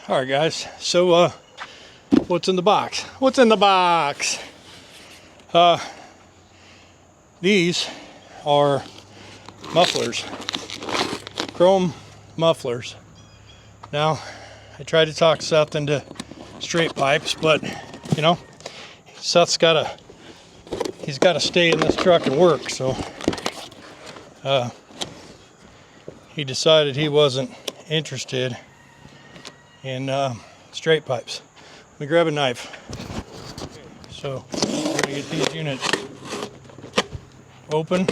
All right, guys. So, what's in the box? What's in the box? These are mufflers, chrome mufflers. Now, I tried to talk Seth into straight pipes, but you know, Seth's he's got to stay in this truck and work. So, he decided he wasn't interested in straight pipes. Let me grab a knife. So we're gonna get these units open.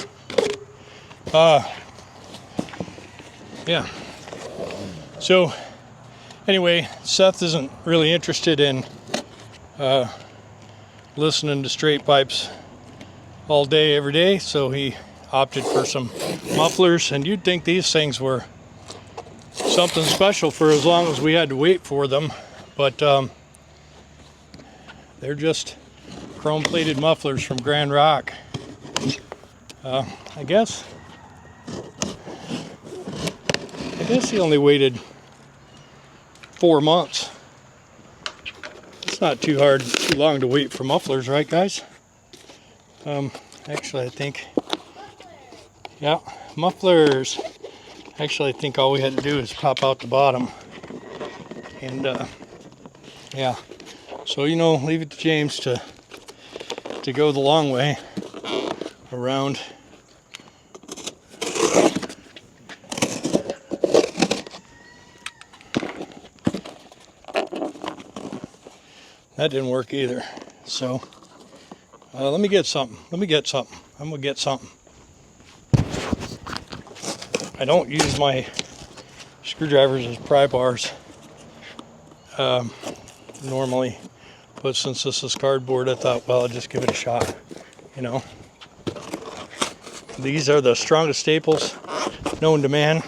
Yeah. So anyway, Seth isn't really interested in listening to straight pipes all day, every day, so he opted for some mufflers, and you'd think these things were something special for as long as we had to wait for them, but they're just chrome plated mufflers from Grand Rock. I guess he only waited 4 months. It's not too long to wait for mufflers, right, guys? Actually, I think, yeah, mufflers. Actually, I think all we had to do is pop out the bottom. And, yeah. So, you know, leave it to James to go the long way around. That didn't work either. So, let me get something. I'm going to get something. I don't use my screwdrivers as pry bars normally, but since this is cardboard, I thought, well, I'll just give it a shot, you know. These are the strongest staples known to man,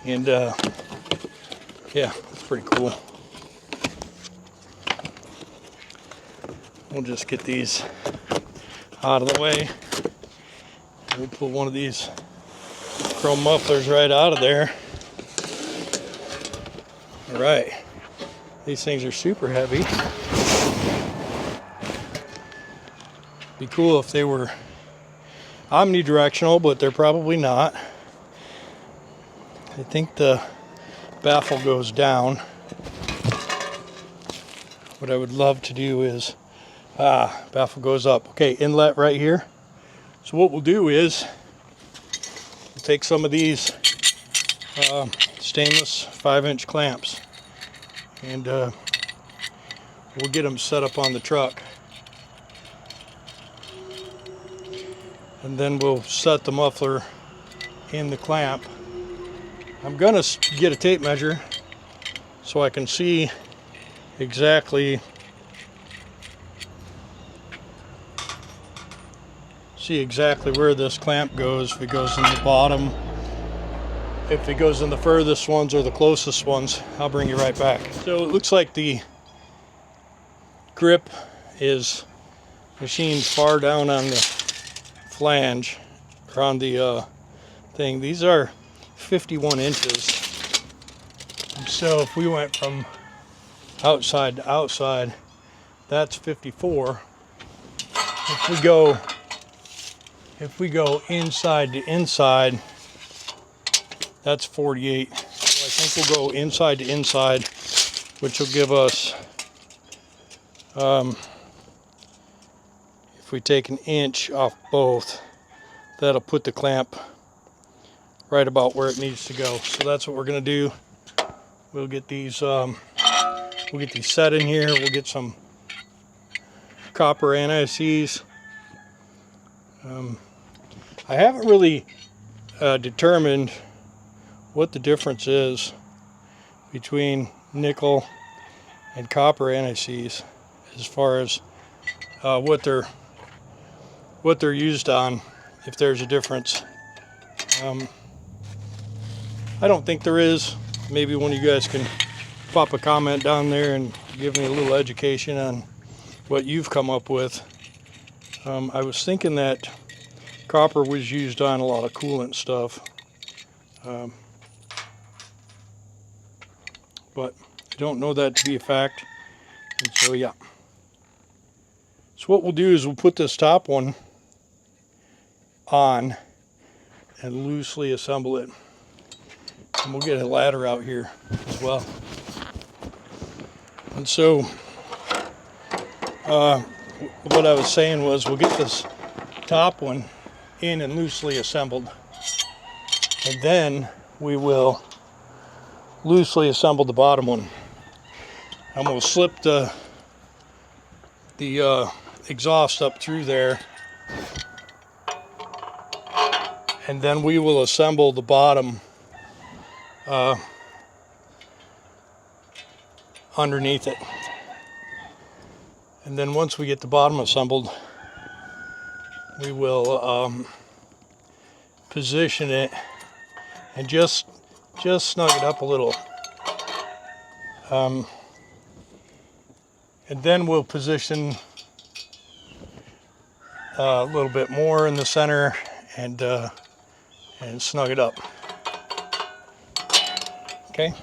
and yeah, it's pretty cool. We'll just get these out of the way. We'll pull one of these chrome mufflers right out of there. All right, these things are super heavy. Be cool if they were omnidirectional, but they're probably not. I think the baffle goes down. What I would love to do is baffle goes up. Okay, inlet right here. So what we'll do is we'll take some of these stainless 5-inch clamps, and we'll get them set up on the truck, and then we'll set the muffler in the clamp. I'm gonna get a tape measure so I can see exactly where this clamp goes. If it goes in the bottom, if it goes in the furthest ones or the closest ones. I'll bring you right back. So it looks like the grip is machined far down on the flange, or on the thing. These are 51 inches. So if we went from outside to outside, that's 54. If we go inside to inside, that's 48. So I think we'll go inside to inside, which will give us, if we take an inch off both, that'll put the clamp right about where it needs to go. So that's what we're gonna do. We'll get these set in here. We'll get some copper anti-seize. I haven't really determined what the difference is between nickel and copper anti-seize as far as what they're used on, if there's a difference. I don't think there is. Maybe one of you guys can pop a comment down there and give me a little education on what you've come up with. I was thinking that copper was used on a lot of coolant stuff. but I don't know that to be a fact. And so yeah. So what we'll do is we'll put this top one on and loosely assemble it. And we'll get a ladder out here as well. And so what I was saying was we'll get this top one in and loosely assembled, and then we will loosely assemble the bottom one. And we'll slip the exhaust up through there, and then we will assemble the bottom underneath it. And then once we get the bottom assembled, we will position it and just snug it up a little. And then we'll position a little bit more in the center and snug it up. Okay.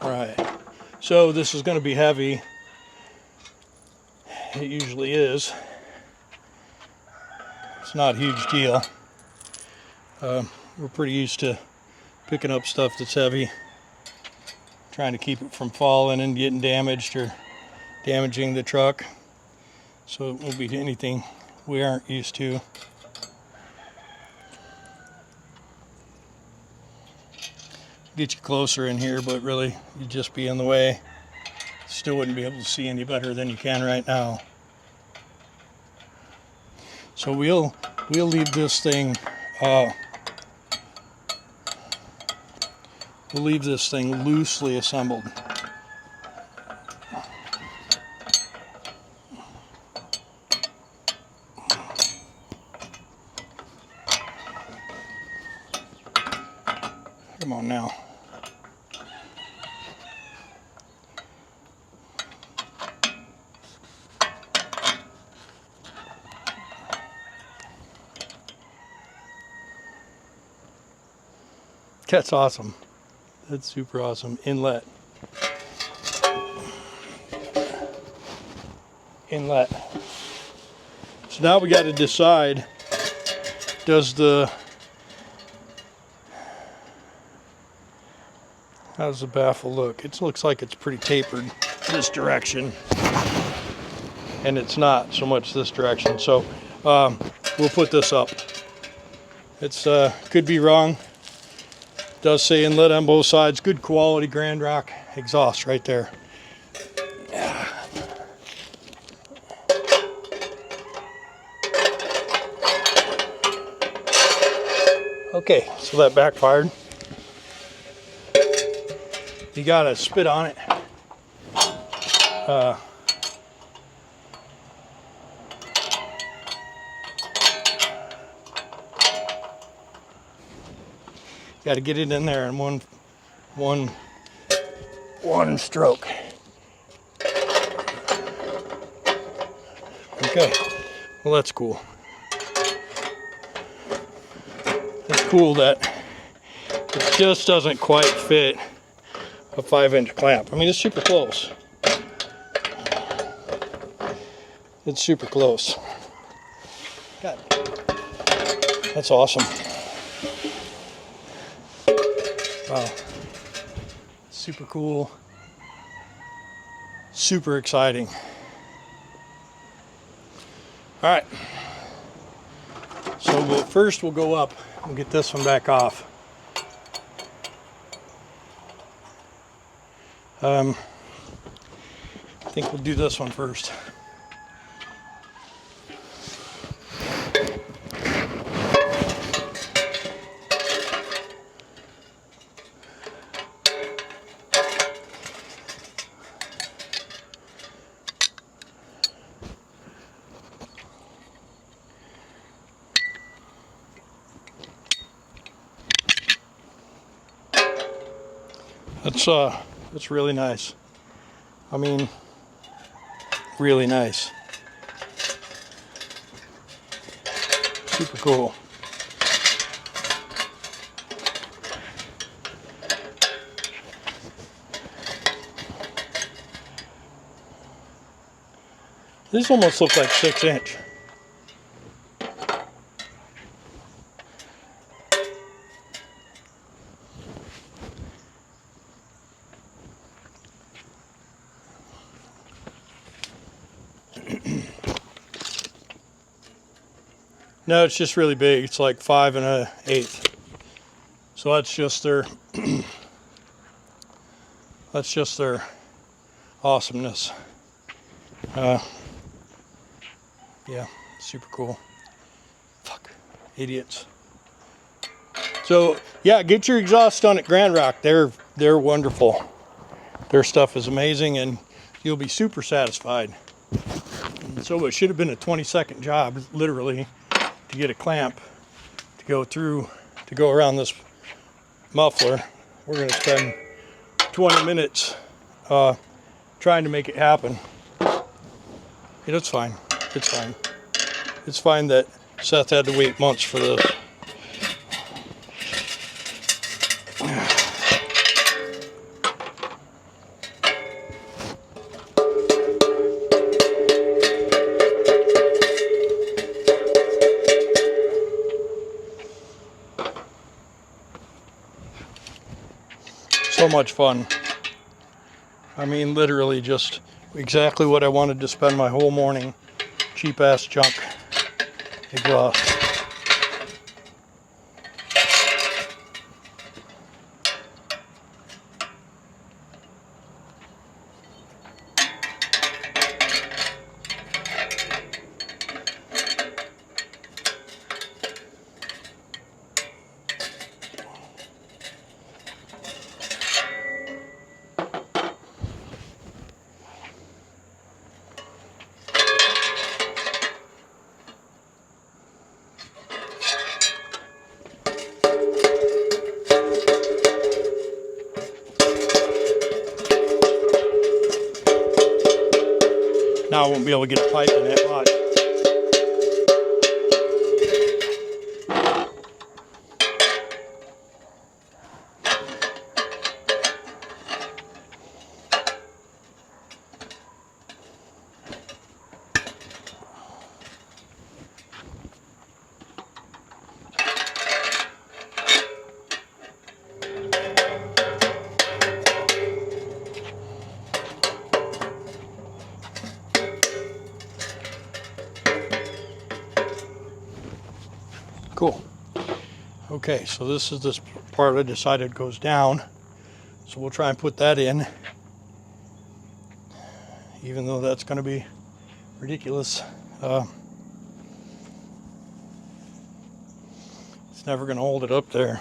All right. So this is going to be heavy. It usually is. It's not a huge deal. We're pretty used to picking up stuff that's heavy, trying to keep it from falling and getting damaged or damaging the truck. So it won't be anything we aren't used to. Get you closer in here, but really you'd just be in the way. Still wouldn't be able to see any better than you can right now. So we'll leave this thing loosely assembled. Come on now. That's awesome. That's super awesome. Inlet. So now we got to decide, how's the baffle look? It looks like it's pretty tapered this direction, and it's not so much this direction. So we'll put this up. It's could be wrong. Does say inlet on both sides. Good quality Grand Rock exhaust right there. Okay, so that backfired. You gotta spit on it. Got to get it in there in one stroke. Okay, well that's cool. It's cool that it just doesn't quite fit a 5-inch clamp. I mean, it's super close. It's super close. God, that's awesome. Wow, super cool, super exciting. All right, so first we'll go up and get this one back off. I think we'll do this one first. That's really nice. I mean, really nice. Super cool. These almost look like 6-inch. No, it's just really big. It's like 5 1/8. So that's just their that's just their awesomeness. Yeah, super cool. Fuck, idiots. So yeah, get your exhaust done at Grand Rock. They're wonderful. Their stuff is amazing, and you'll be super satisfied. And so it should have been a 20-second job, literally, to get a clamp to go around this muffler. We're going to spend 20 minutes trying to make it happen. It's fine. It's fine. It's fine that Seth had to wait months for this. So much fun. I mean, literally just exactly what I wanted to spend my whole morning. Cheap ass junk exhaust. Now I won't be able to get a pipe in that lot. Cool. Okay, so this is this part I decided goes down. So we'll try and put that in. Even though that's going to be ridiculous. It's never going to hold it up there.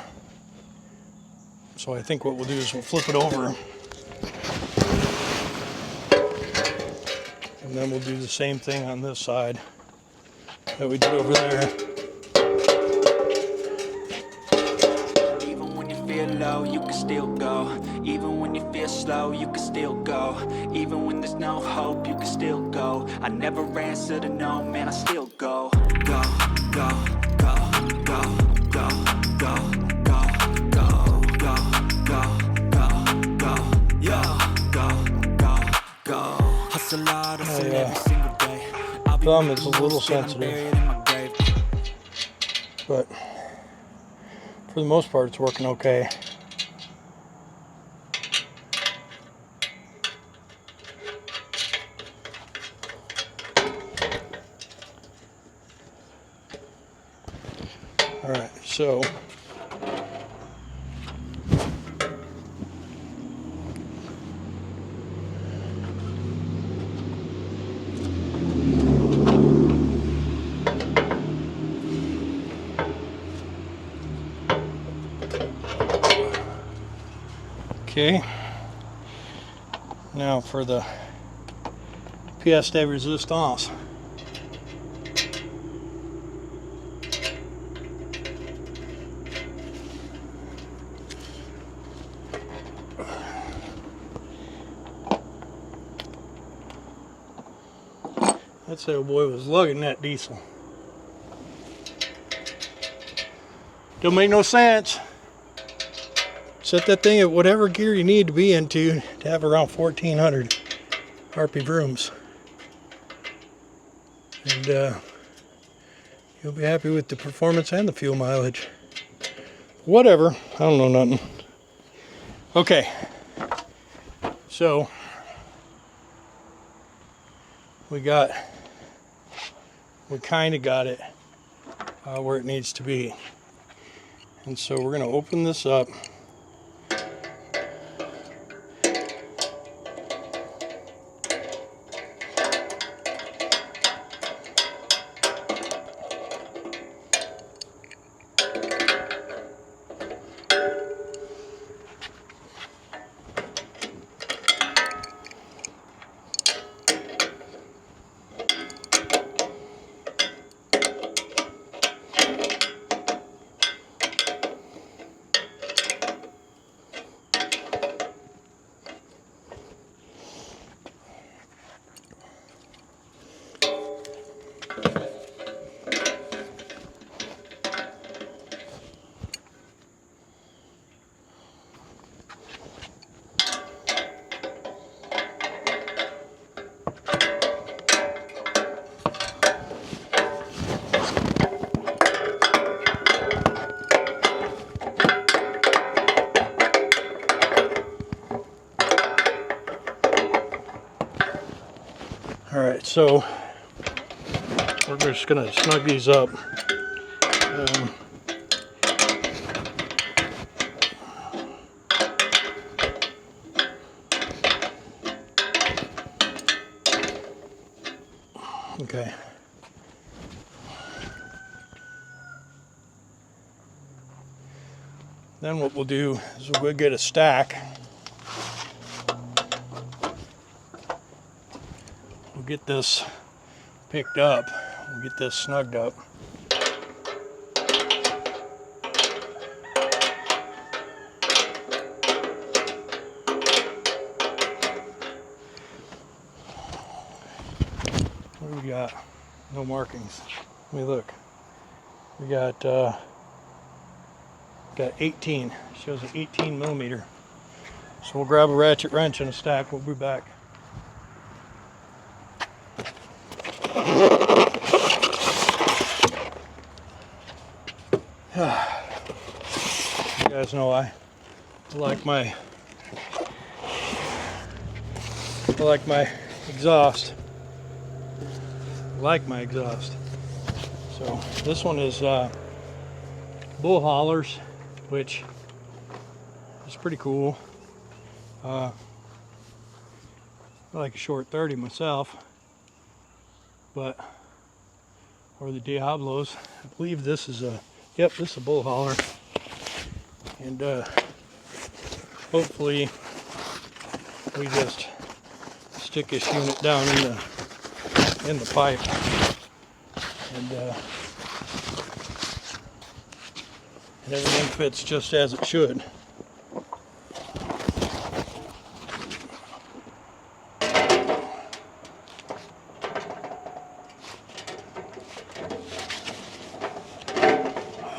So I think what we'll do is we'll flip it over. And then we'll do the same thing on this side that we did over there. Low, you can still go. Even when you feel slow, you can still go. Even when there's no hope, you can still go. I never answer to no, man, I still go. Go, go, go, go, go, go, go, go, go, go, go, go, yo, go, go, go. Hustle hard, hustle every single day. Thumb is a little sensitive, but for the most part it's working okay. All right, so okay, now for the pièce de résistance. I'd say old boy was lugging that diesel. Don't make no sense. Set that thing at whatever gear you need to be into to have around 1400 RP brooms. And you'll be happy with the performance and the fuel mileage. Whatever, I don't know nothing. Okay, so we kind of got it where it needs to be. And so we're going to open this up. All right, so we're just gonna snug these up. Okay. Then what we'll do is we'll get a stack. We'll get this picked up. We'll get this snugged up. What do we got? No markings. Let me look. We got 18. Shows an 18 millimeter. So we'll grab a ratchet wrench and a stack. We'll be back. You guys know I like my exhaust. So this one is bull haulers, which is pretty cool. I like a short 30 myself, or the Diablos. I believe this is this is a bull hauler, and hopefully we just stick this unit down in the pipe, and everything fits just as it should.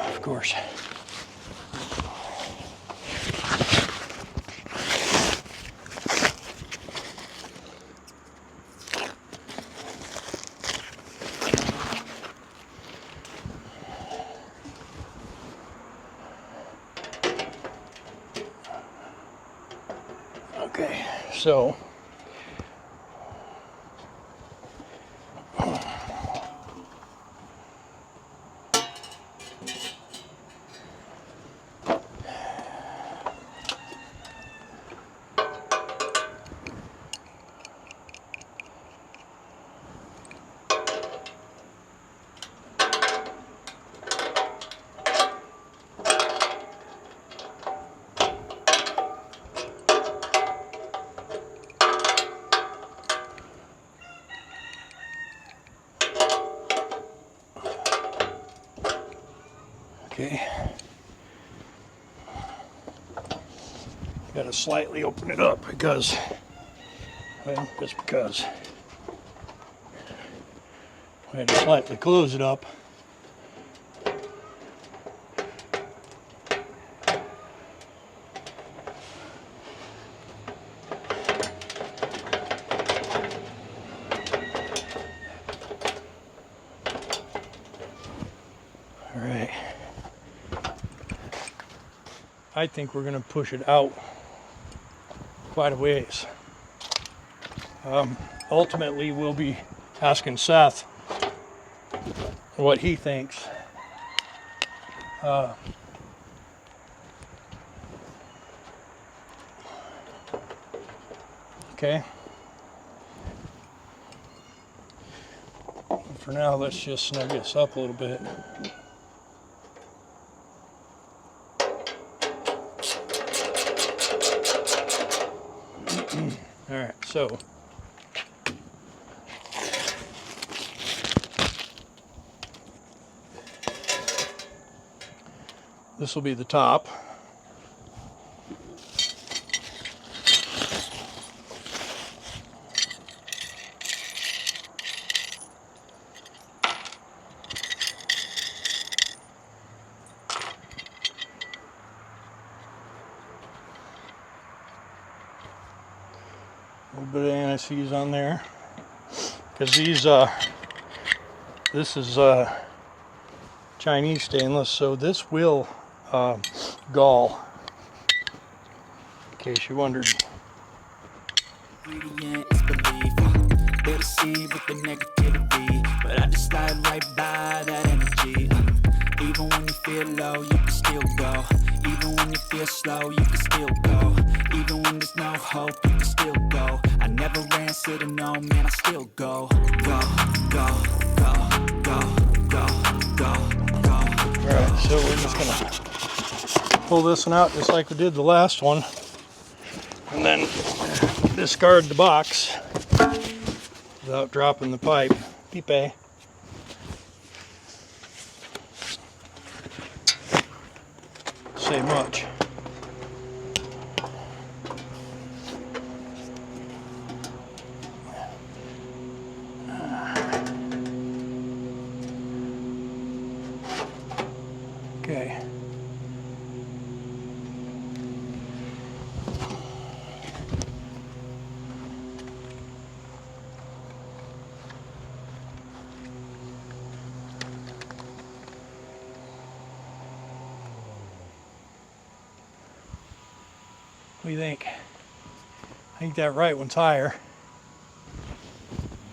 Of course. Okay, so okay, gotta slightly open it up because, well, just because I had to slightly close it up. All right. I think we're going to push it out quite a ways. Ultimately, we'll be asking Seth what he thinks. Okay. For now, let's just snug this up a little bit. All right, so this will be the top. A little bit of anti-seize on there, because this is Chinese stainless, so this will gall, in case you wondered. Ingredient is belief. They'll deceive with the negativity, but I just slide right by that energy. Even when you feel low, you can still go. Even when you feel slow, you can still go. Even when there's no hope, you can still go. I never answer to no, man, I still go. Go, go, go, go, go, go, go. Alright, so we're just gonna pull this one out just like we did the last one, and then discard the box without dropping the pipe. Pipe. Say much. Okay. What do you think? I think that right one's higher.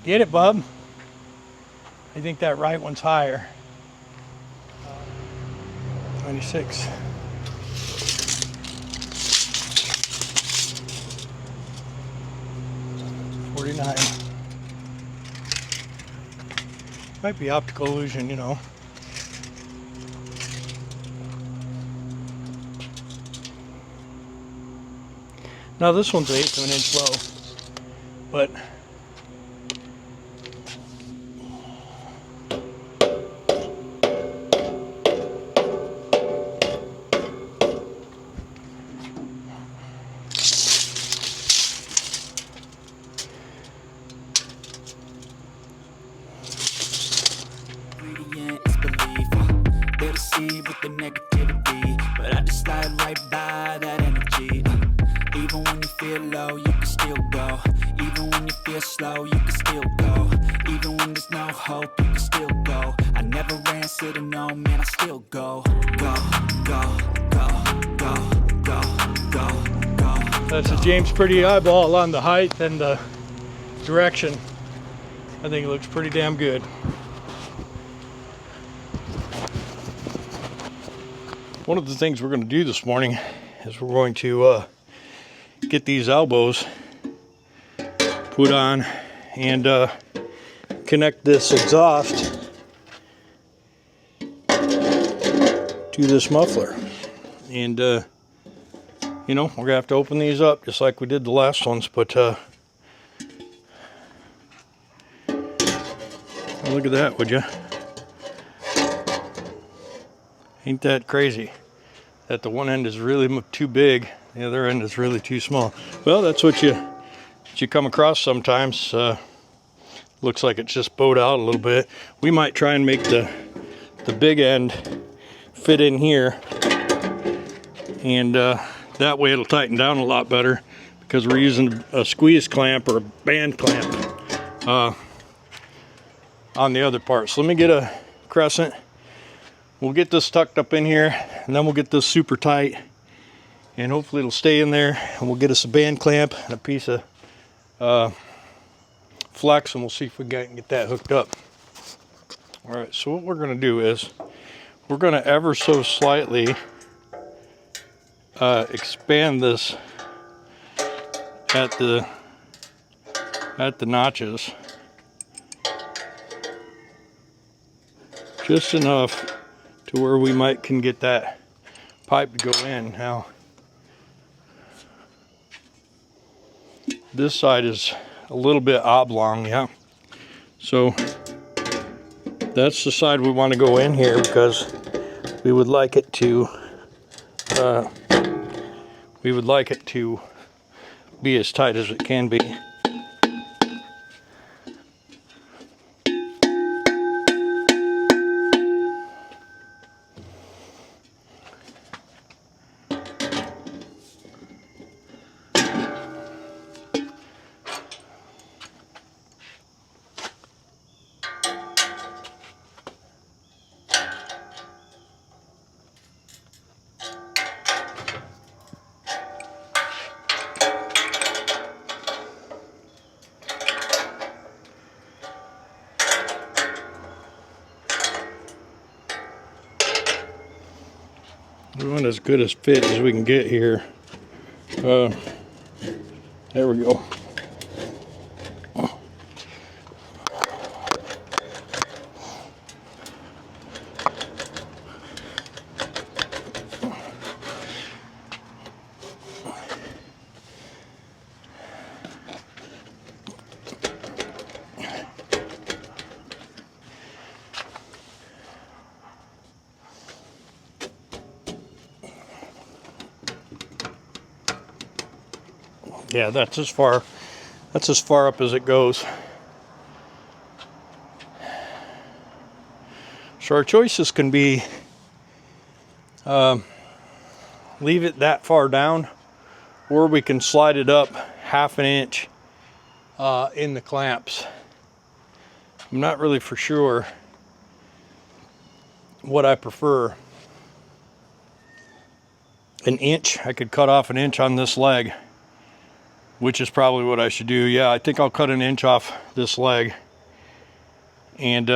Get it, bub? I think that right one's higher. 26. Might be optical illusion, you know. Now this one's 1/8 of an inch low, but Ingredient is belief. They'll deceive with the negativity, but I just slide right by that energy. Even when you feel low, you can still go. Even when you feel slow, you can still go. Even when there's no hope, you can still go. I never answer to no, man, I still go. Go, go, go, go, go, go, go. that's a James Pretty eyeball on the height and the direction. I think it looks pretty damn good. One of the things we're going to do this morning is we're going to get these elbows put on and connect this exhaust to this muffler. And you know, we're gonna have to open these up just like we did the last ones, but look at that, would you? Ain't that crazy that the one end is really too big, the other end is really too small? Well, that's what you come across sometimes. Looks like it's just bowed out a little bit. We might try and make the big end fit in here, and that way it'll tighten down a lot better, because we're using a squeeze clamp or a band clamp on the other part. So let me get a crescent. we'll get this tucked up in here, and then we'll get this super tight, and hopefully it'll stay in there, and we'll get us a band clamp and a piece of flex, and we'll see if we can get that hooked up. All right, so what we're going to do is we're going to ever so slightly expand this at the notches, just enough to where we can get that pipe to go in. Now this side is a little bit oblong, yeah, so that's the side we want to go in here, because we would like it to be as tight as it can be. We want as good a fit as we can get here. There we go. Yeah, that's as far up as it goes. So our choices can be leave it that far down, or we can slide it up 1/2 inch in the clamps. I'm not really for sure what I prefer. 1 inch, I could cut off 1 inch on this leg, which is probably what I should do. Yeah, I think I'll cut 1 inch off this leg, and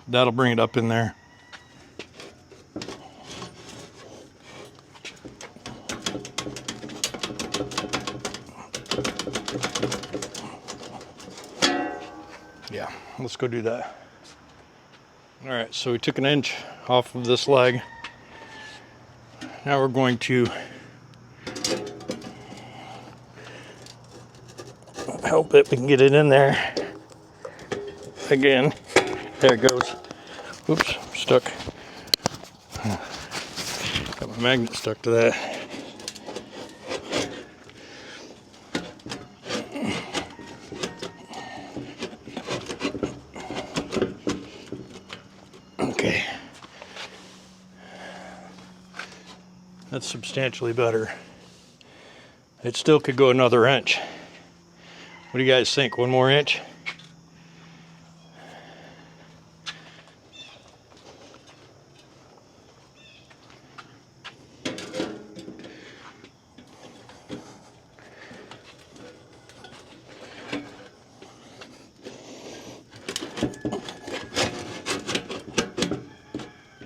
that'll bring it up in there. Yeah, let's go do that. All right, so we took 1 inch off of this leg. Now we're going to help it. We can get it in there again. There it goes. Oops, stuck. Got my magnet stuck to that. Okay. That's substantially better. It still could go another inch. What do you guys think? 1 more inch?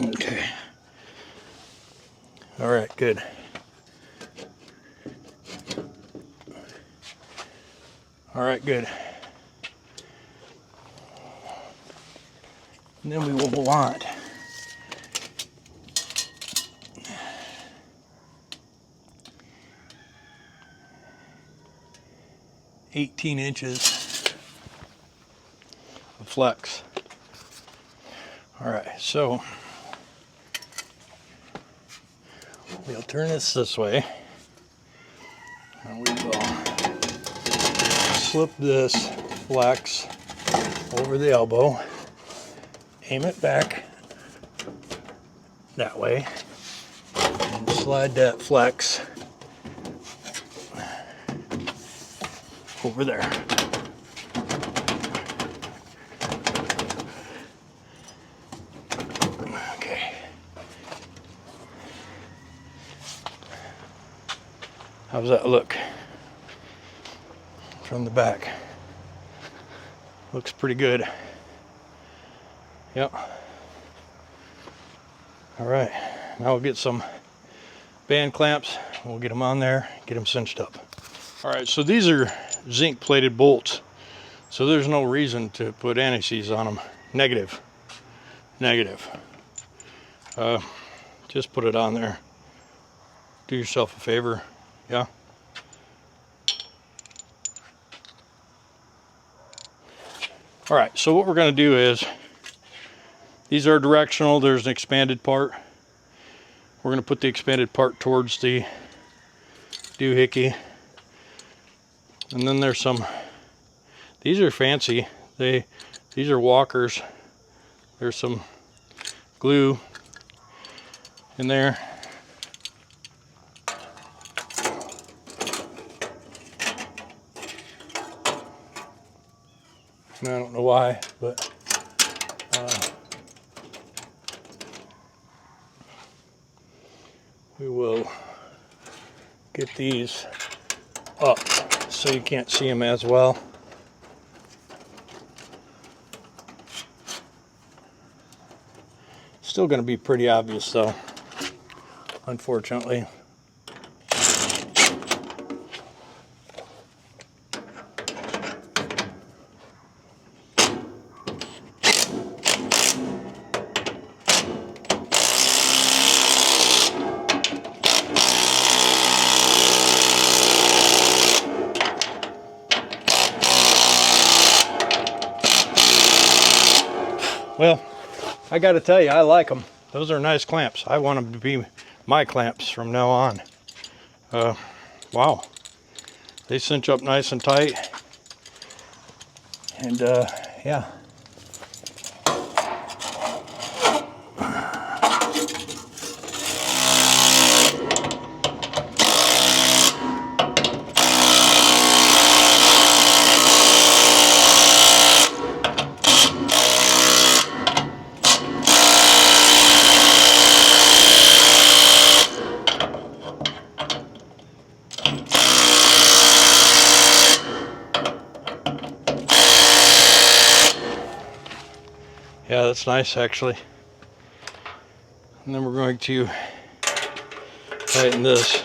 Okay. All right, good. All right, good. And then we will want $18 inches of flex. All right, so we'll turn this way, and we will slip this flex over the elbow, aim it back that way, and slide that flex over there. Okay. How's that look from the back? Looks pretty good. Yep. All right, now we'll get some band clamps. We'll get them on there, get them cinched up. All right, so these are zinc plated bolts, so there's no reason to put anti-seize on them. Negative. Just put it on there. Do yourself a favor. Yeah. All right, so what we're going to do is, these are directional. There's an expanded part. We're going to put the expanded part towards the doohickey. And then there's some, these are fancy. These are walkers. There's some glue in there. I don't know why, but we will get these up so you can't see them as well. Still going to be pretty obvious though, unfortunately. Well, I got to tell you, I like them. Those are nice clamps. I want them to be my clamps from now on. Wow. They cinch up nice and tight. And yeah. Yeah, that's nice actually. And then we're going to tighten this.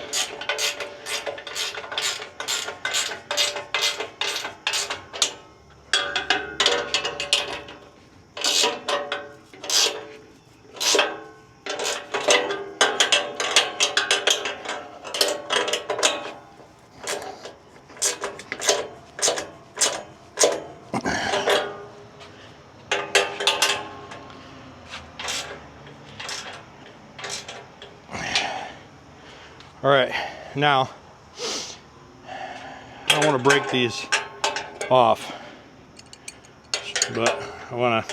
All right, now I don't want to break these off, but I want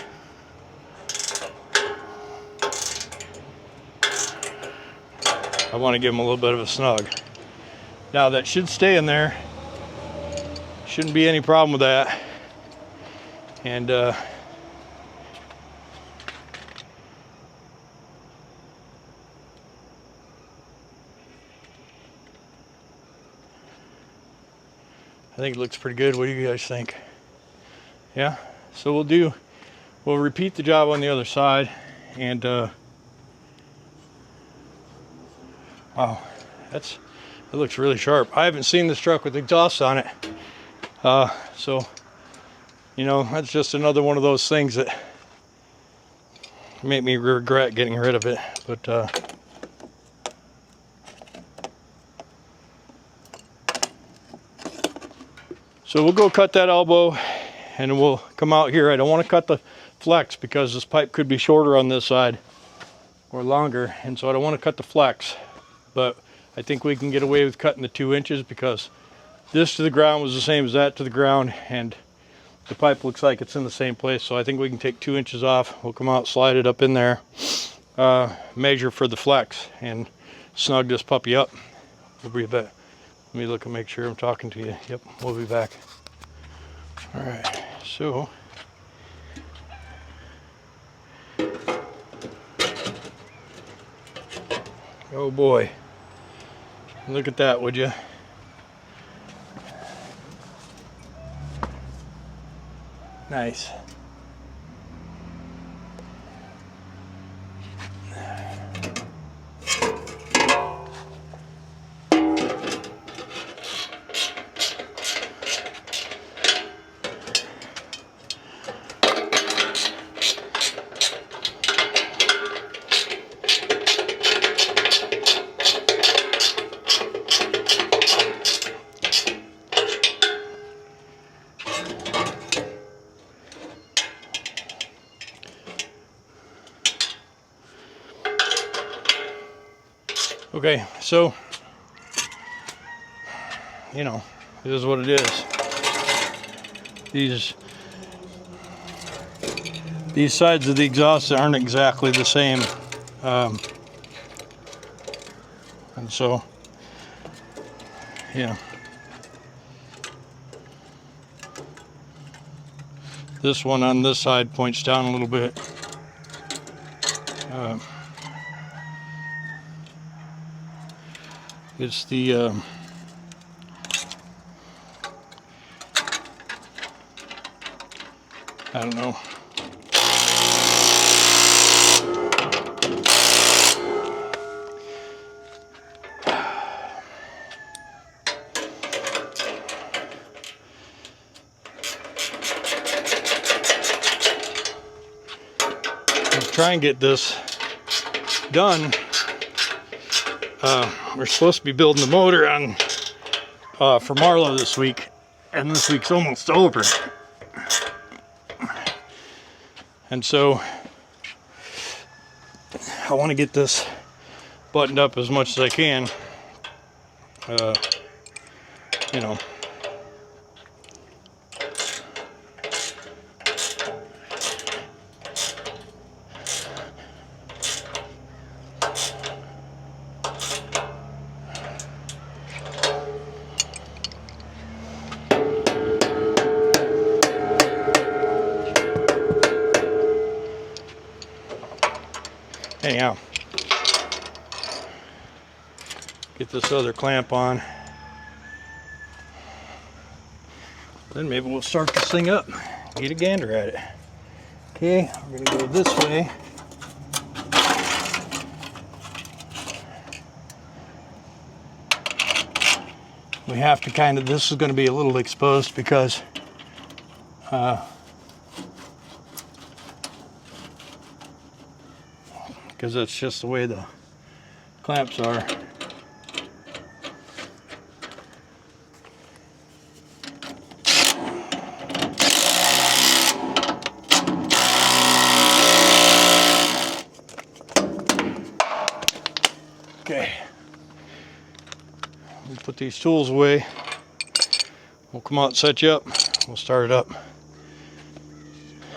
to give them a little bit of a snug. Now that should stay in there. Shouldn't be any problem with that. And I think it looks pretty good. What do you guys think? Yeah, so we'll repeat the job on the other side. And wow, it looks really sharp. I haven't seen this truck with exhaust on it, so you know, that's just another one of those things that made me regret getting rid of it. But so we'll go cut that elbow and we'll come out here. I don't want to cut the flex because this pipe could be shorter on this side or longer, and so I don't want to cut the flex. But I think we can get away with cutting the 2 inches because this to the ground was the same as that to the ground, and the pipe looks like it's in the same place. So I think we can take 2 inches off. We'll come out, slide it up in there, measure for the flex, and snug this puppy up. We'll be back. Let me look and make sure I'm talking to you. Yep, we'll be back. All right, so oh boy, look at that, would you? Nice. Okay, so, you know, it is what it is. These sides of the exhaust aren't exactly the same. And so, yeah. This one on this side points down a little bit. It's the I don't know. Let's try and get this done. We're supposed to be building the motor on for Marlowe this week, and this week's almost over. And so I want to get this buttoned up as much as I can. You know. Anyhow, get this other clamp on, then maybe we'll start this thing up, get a gander at it. Okay, we're gonna go this way. We have to kind of, this is going to be a little exposed because that's just the way the clamps are. Okay, we'll put these tools away. We'll come out and set you up. We'll start it up. All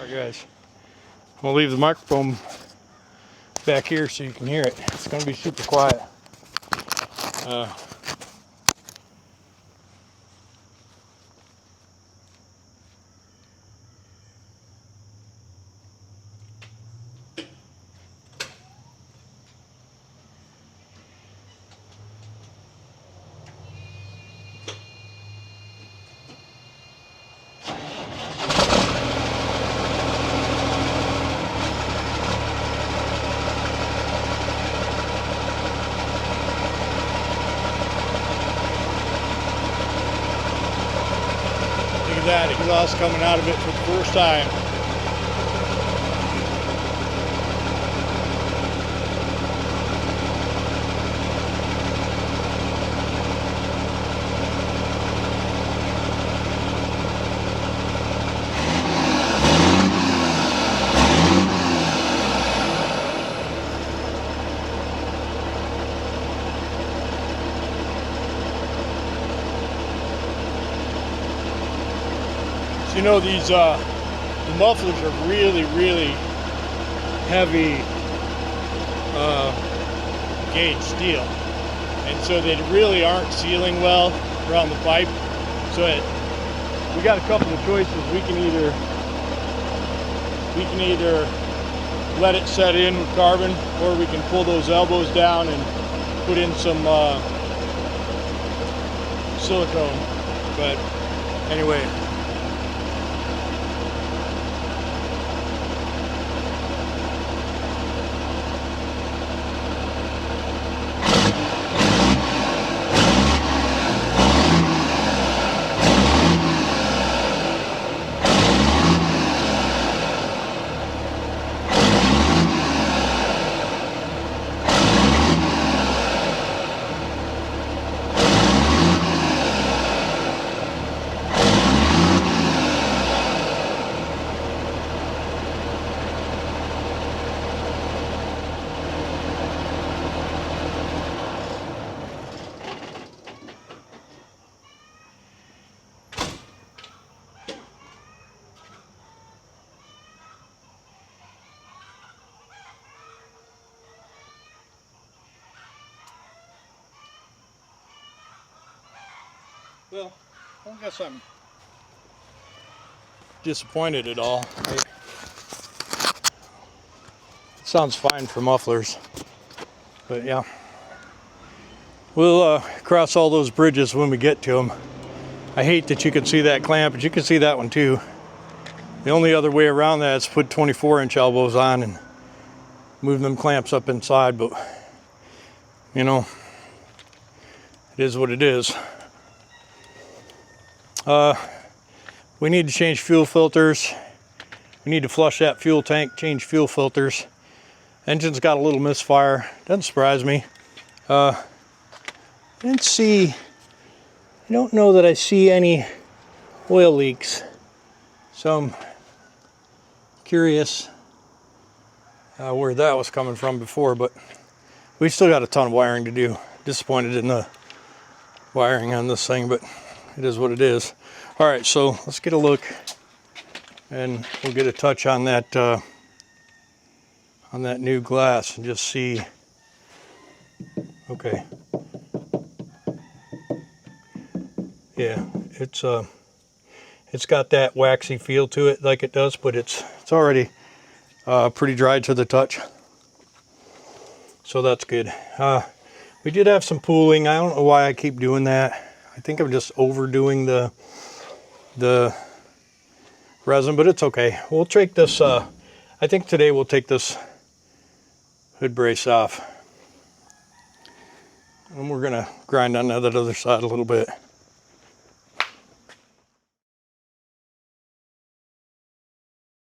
right, guys, we'll leave the microphone back here so you can hear it. It's going to be super quiet. Look at that exhaust coming out of it for the first time. You know, these the mufflers are really heavy gauge steel, and so they really aren't sealing well around the pipe. So we got a couple of choices. We can either let it set in with carbon, or we can pull those elbows down and put in some silicone. But anyway, Well, I don't guess I'm disappointed at all. It sounds fine for mufflers, but yeah. We'll cross all those bridges when we get to them. I hate that you can see that clamp, but you can see that one too. The only other way around that is put 24-inch elbows on and move them clamps up inside, but you know, it is what it is. We need to change fuel filters. We need to flush that fuel tank, change fuel filters. Engine's got a little misfire. Doesn't surprise me. I don't know that I see any oil leaks. So I'm curious where that was coming from before, but we still got a ton of wiring to do. Disappointed in the wiring on this thing, but it is what it is. All right, so let's get a look and we'll get a touch on that new glass and just see. Okay. Yeah, it's got that waxy feel to it like it does, but it's already pretty dry to the touch. So that's good. We did have some pooling. I don't know why I keep doing that. I think I'm just overdoing the resin, but it's okay. We'll take this, I think today we'll take this hood brace off. And we're gonna grind on that other side a little bit.